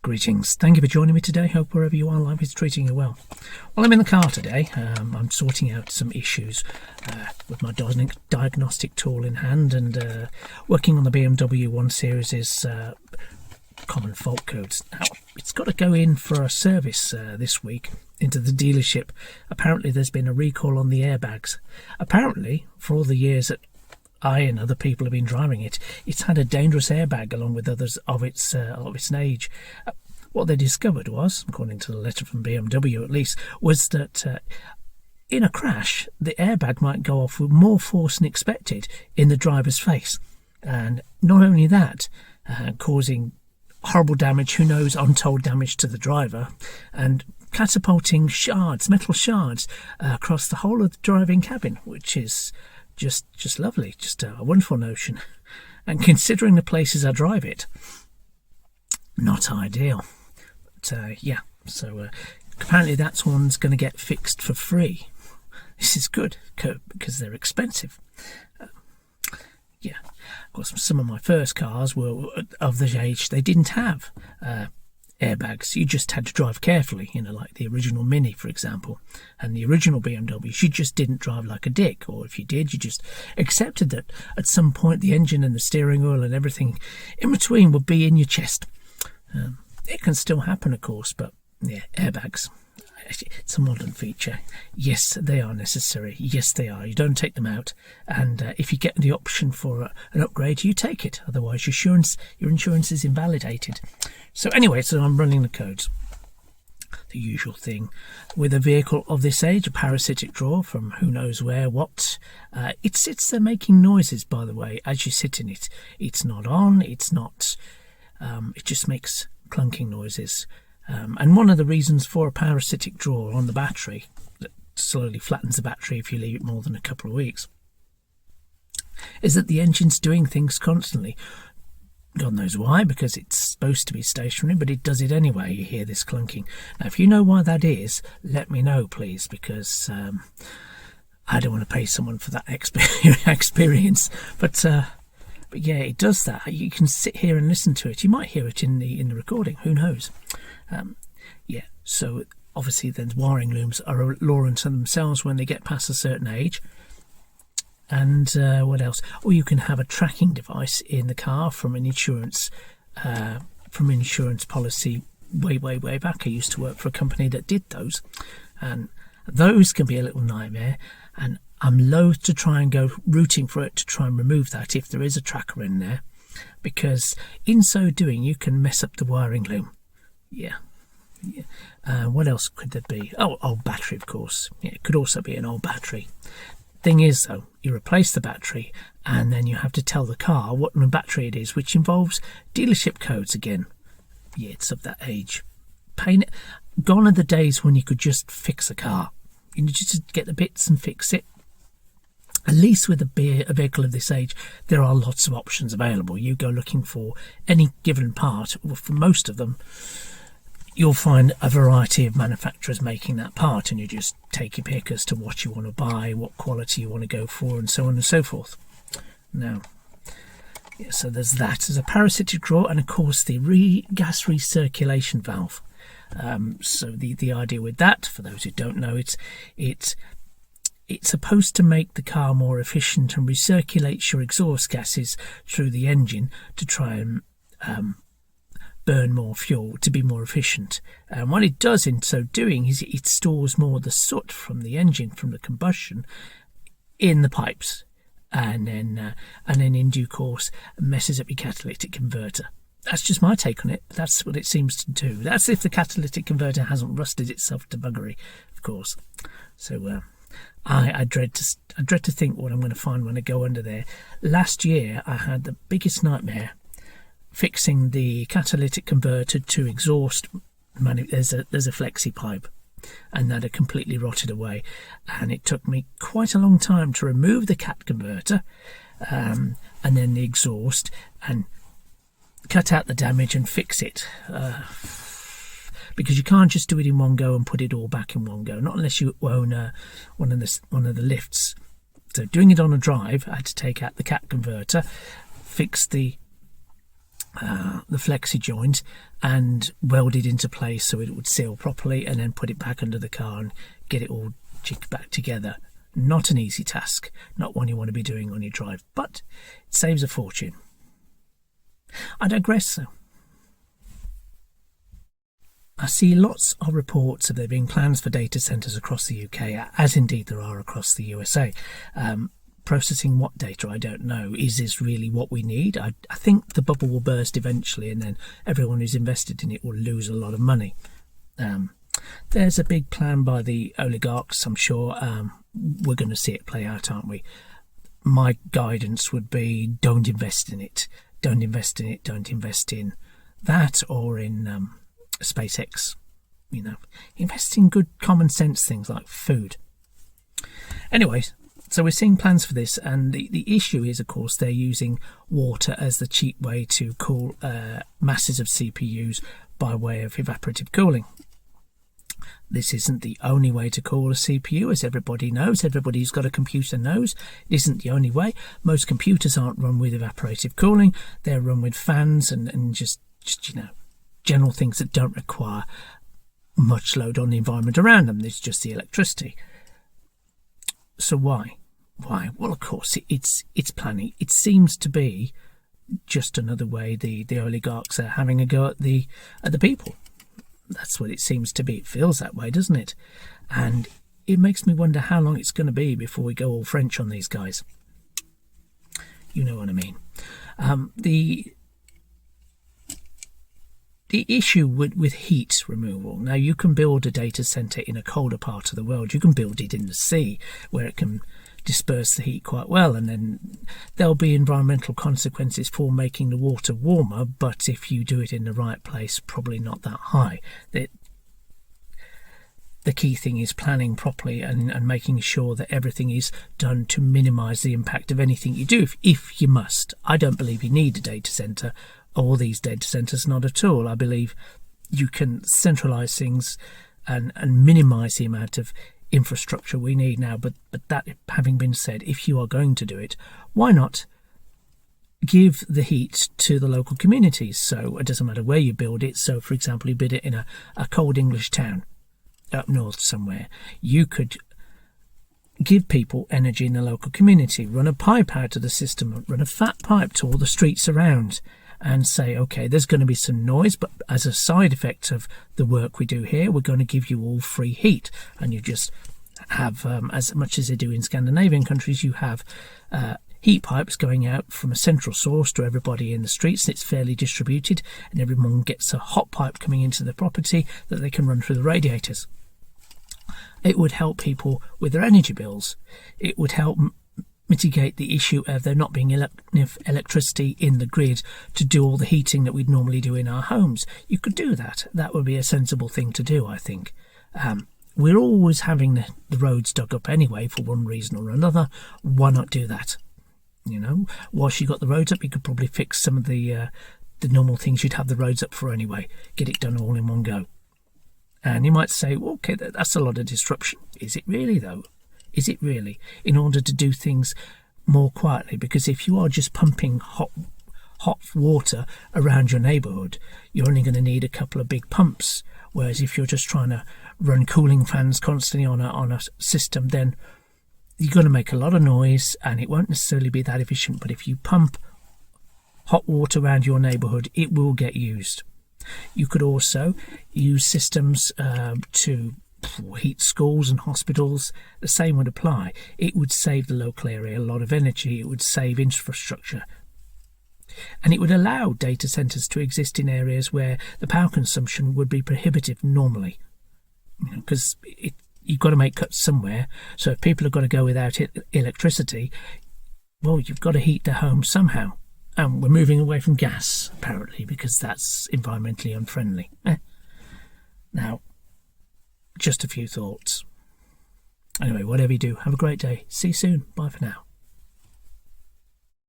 Greetings. Thank you for joining me today. Hope wherever you are, life is treating you well. Well, I'm in the car today. I'm sorting out some issues with my diagnostic tool in hand and working on the BMW 1 Series' common fault codes. Now, it's got to go in for a service this week into the dealership. Apparently, there's been a recall on the airbags. Apparently, for all the years that I and other people have been driving it, it's had a dangerous airbag along with others of its age. What they discovered was, according to the letter from BMW at least, was that in a crash, the airbag might go off with more force than expected in the driver's face. And not only that, causing horrible damage, who knows, untold damage to the driver, and catapulting metal shards, across the whole of the driving cabin, which is just lovely, just a wonderful notion. And considering the places I drive it, not ideal. But so apparently that one's going to get fixed for free. This is good because they're expensive. Of course, some of my first cars were of the age they didn't have airbags. You just had to drive carefully, like the original Mini, for example, and the original BMWs. You just didn't drive like a dick, or if you did, you just accepted that at some point the engine and the steering wheel and everything in between would be in your chest. It can still happen, of course, but yeah, airbags. It's a modern feature. Yes, they are necessary. Yes, they are. You don't take them out, and if you get the option for an upgrade, you take it. Otherwise, your insurance is invalidated. So anyway, so I'm running the codes. The usual thing with a vehicle of this age, a parasitic draw from who knows where, what. It sits there making noises, by the way, as you sit in it. It's not on. It's not. It just makes clunking noises. And one of the reasons for a parasitic draw on the battery that slowly flattens the battery if you leave it more than a couple of weeks is that the engine's doing things constantly. God knows why, because it's supposed to be stationary, but it does it anyway. You hear this clunking. Now, if you know why that is, let me know, please, because I don't want to pay someone for that experience. But yeah, it does that. You can sit here and listen to it. You might hear it in the recording. Who knows? So obviously then wiring looms are a law unto themselves when they get past a certain age. And what else? Or you can have a tracking device in the car from an insurance policy way back. I used to work for a company that did those, and those can be a little nightmare. And I'm loath to try and go rooting for it to try and remove that if there is a tracker in there, because in so doing you can mess up the wiring loom. What else could there be? Old battery, of course. It could also be an old battery. Thing is, though, you replace the battery and then you have to tell the car what battery it is, which involves dealership codes again. Yeah, it's of that age. Gone are the days when you could just fix a car. You just get the bits and fix it. At least with a vehicle of this age, there are lots of options available. You go looking for any given part, well, for most of them, you'll find a variety of manufacturers making that part, and you just take your pick as to what you want to buy, what quality you want to go for, and so on and so forth. Now, so there's that. There's a parasitic draw, and of course the gas recirculation valve. So the idea with that, for those who don't know, it's supposed to make the car more efficient and recirculates your exhaust gases through the engine to try and burn more fuel to be more efficient. And what it does in so doing is it stores more of the soot from the engine, from the combustion, in the pipes, and then in due course messes up your catalytic converter. That's just my take on it. That's what it seems to do. That's if the catalytic converter hasn't rusted itself to buggery, of course. So I dread to think what I'm going to find when I go under there. Last year I had the biggest nightmare fixing the catalytic converter to exhaust. There's a flexi pipe, and that had completely rotted away, and it took me quite a long time to remove the cat converter and then the exhaust and cut out the damage and fix it, because you can't just do it in one go and put it all back in one go, not unless you own one of the lifts. So doing it on a drive, I had to take out the cat converter, fix the the flexi joint and weld it into place so it would seal properly, and then put it back under the car and get it all jigged back together. Not an easy task, not one you want to be doing on your drive, but it saves a fortune. I digress though. I see lots of reports of there being plans for data centres across the UK, as indeed there are across the USA. Processing what data, I don't know. Is this really what we need? I think the bubble will burst eventually, and then everyone who's invested in it will lose a lot of money. There's a big plan by the oligarchs, I'm sure. We're going to see it play out, aren't we? My guidance would be don't invest in it. Don't invest in it. Don't invest in that or in SpaceX. You know, invest in good common sense things like food. Anyway, so we're seeing plans for this, and the issue is, of course, they're using water as the cheap way to cool masses of CPUs by way of evaporative cooling. This isn't the only way to cool a CPU, as everybody knows. Everybody who's got a computer knows it isn't the only way. Most computers aren't run with evaporative cooling. They're run with fans and just general things that don't require much load on the environment around them. It's just the electricity. So why? Well, of course, it's planning. It seems to be just another way the oligarchs are having a go at the people. That's what it seems to be. It feels that way, doesn't it? And it makes me wonder how long it's going to be before we go all French on these guys. You know what I mean. The issue with heat removal. Now, you can build a data centre in a colder part of the world. You can build it in the sea where it can disperse the heat quite well, and then there'll be environmental consequences for making the water warmer, but if you do it in the right place, probably not that high. The key thing is planning properly and making sure that everything is done to minimise the impact of anything you do, if you must. I don't believe you need a data centre, or these data centres, not at all. I believe you can centralise things and minimise the amount of infrastructure we need now, but that having been said, if you are going to do it, why not give the heat to the local communities? So it doesn't matter where you build it. So for example, you build it in a cold English town up north somewhere, you could give people energy in the local community, run a pipe out of the system, run a fat pipe to all the streets around, and say, okay, there's going to be some noise, but as a side effect of the work we do here, we're going to give you all free heat. And you just have, as much as they do in Scandinavian countries, you have heat pipes going out from a central source to everybody in the streets, and it's fairly distributed, and everyone gets a hot pipe coming into the property that they can run through the radiators. It would help people with their energy bills. It would help mitigate the issue of there not being enough electricity in the grid to do all the heating that we'd normally do in our homes. You could do that. That would be a sensible thing to do, I think. We're always having the roads dug up anyway for one reason or another. Why not do that? You know, whilst you got the roads up, you could probably fix some of the normal things you'd have the roads up for anyway. Get it done all in one go. And you might say, well, okay, that's a lot of disruption. Is it really, though? Is it really? In order to do things more quietly? Because if you are just pumping hot water around your neighbourhood, you're only going to need a couple of big pumps. Whereas if you're just trying to run cooling fans constantly on a system, then you're going to make a lot of noise and it won't necessarily be that efficient. But if you pump hot water around your neighbourhood, it will get used. You could also use systems to heat schools and hospitals. The same would apply. It would save the local area a lot of energy. It would save infrastructure. And it would allow data centres to exist in areas where the power consumption would be prohibitive normally. Because you've got to make cuts somewhere. So if people have got to go without electricity, well, you've got to heat their homes somehow. And we're moving away from gas, apparently, because that's environmentally unfriendly. Now, just a few thoughts. Anyway, whatever you do, have a great day. See you soon. Bye for now.